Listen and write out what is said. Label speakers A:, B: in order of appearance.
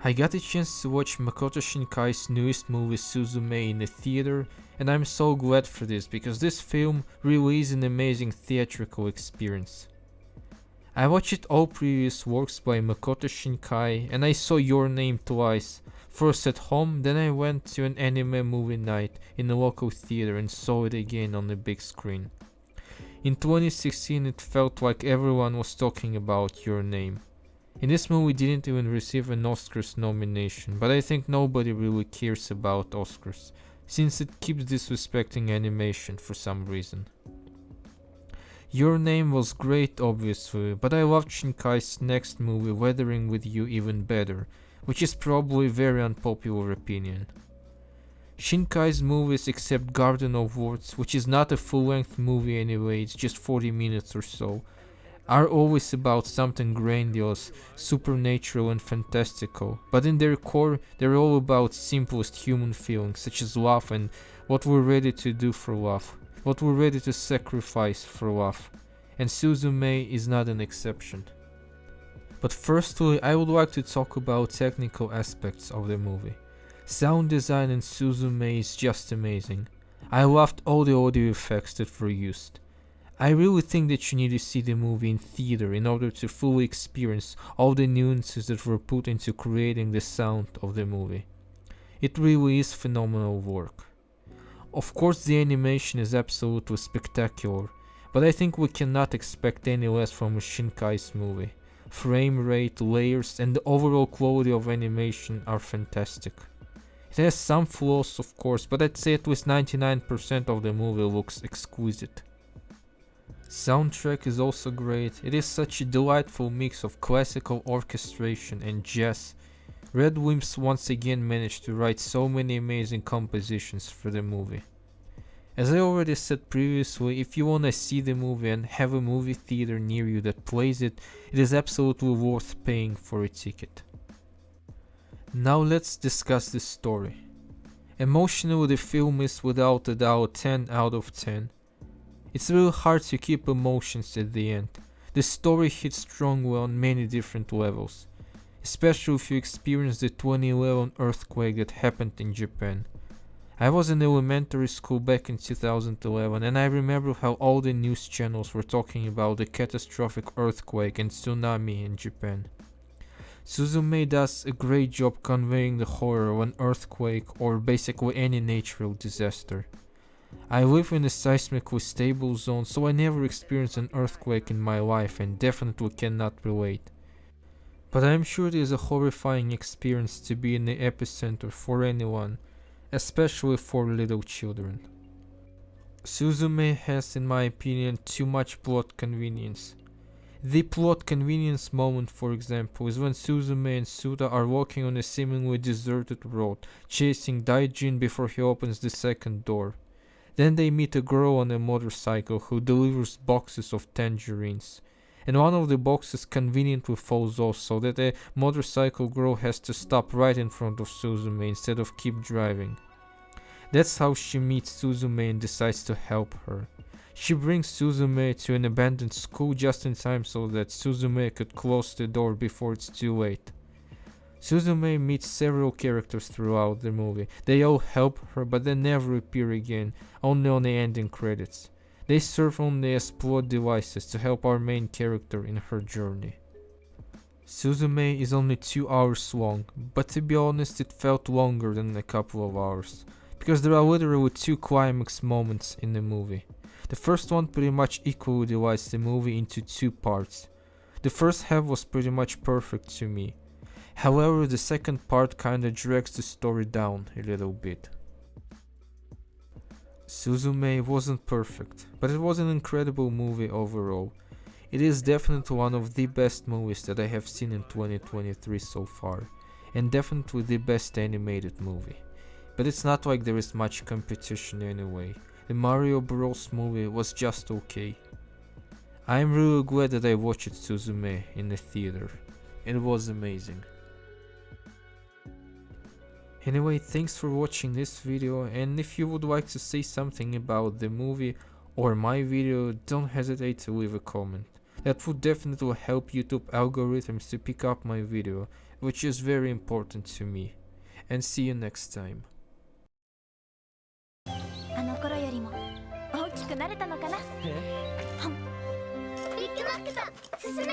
A: I got a chance to watch Makoto Shinkai's newest movie Suzume in the theater, and I'm so glad for this because this film really is an amazing theatrical experience. I watched all previous works by Makoto Shinkai and I saw Your Name twice, first at home, then I went to an anime movie night in a local theater and saw it again on the big screen. In 2016 it felt like everyone was talking about Your Name. In this movie didn't even receive an Oscars nomination, but I think nobody really cares about Oscars, since it keeps disrespecting animation for some reason. Your Name was great obviously, but I loved Shinkai's next movie Weathering with You even better, which is probably a very unpopular opinion. Shinkai's movies except Garden of Words, which is not a full-length movie anyway, it's just 40 minutes or so, are always about something grandiose, supernatural and fantastical, but in their core they're all about simplest human feelings such as love and what we're ready to do for love, what we're ready to sacrifice for love, and Suzume is not an exception. But firstly, I would like to talk about technical aspects of the movie. Sound design in Suzume is just amazing. I loved all the audio effects that were used. I really think that you need to see the movie in theater in order to fully experience all the nuances that were put into creating the sound of the movie. It really is phenomenal work. Of course the animation is absolutely spectacular, but I think we cannot expect any less from a Shinkai's movie. Frame rate, layers, and the overall quality of animation are fantastic. It has some flaws of course, but I'd say at least 99% of the movie looks exquisite. Soundtrack is also great. It is such a delightful mix of classical orchestration and jazz. Red Wimps once again managed to write so many amazing compositions for the movie. As I already said previously, if you wanna see the movie and have a movie theater near you that plays it, it is absolutely worth paying for a ticket. Now let's discuss the story. Emotionally the film is without a doubt 10 out of 10. It's really hard to keep emotions at the end. The story hits strongly on many different levels, especially if you experience the 2011 earthquake that happened in Japan. I was in elementary school back in 2011 and I remember how all the news channels were talking about the catastrophic earthquake and tsunami in Japan. Suzume does a great job conveying the horror of an earthquake or basically any natural disaster. I live in a seismically stable zone, so I never experienced an earthquake in my life and definitely cannot relate. But I am sure it is a horrifying experience to be in the epicenter for anyone, especially for little children. Suzume has, in my opinion, too much plot convenience. The plot convenience moment, for example, is when Suzume and Suda are walking on a seemingly deserted road, chasing Daijin before he opens the second door. Then they meet a girl on a motorcycle who delivers boxes of tangerines, and one of the boxes conveniently falls off so that a motorcycle girl has to stop right in front of Suzume instead of keep driving. That's how she meets Suzume and decides to help her. She brings Suzume to an abandoned school just in time so that Suzume could close the door before it's too late. Suzume meets several characters throughout the movie. They all help her, but they never appear again, only on the ending credits. They serve only as plot devices to help our main character in her journey. Suzume is only 2 hours long, but to be honest it felt longer than a couple of hours, because there are literally 2 climax moments in the movie. The first one pretty much equally divides the movie into 2 parts. The first half was pretty much perfect to me. However, the second part kinda drags the story down a little bit. Suzume wasn't perfect, but it was an incredible movie overall. It is definitely one of the best movies that I have seen in 2023 so far, and definitely the best animated movie. But it's not like there is much competition anyway. The Mario Bros movie was just okay. I am really glad that I watched Suzume in the theater. It was amazing. Anyway, thanks for watching this video, and if you would like to say something about the movie or my video, don't hesitate to leave a comment. That would definitely help YouTube algorithms to pick up my video, which is very important to me. And see you next time.
B: あの頃よりも大きくなれたのかな。ビッグマックだ。進め。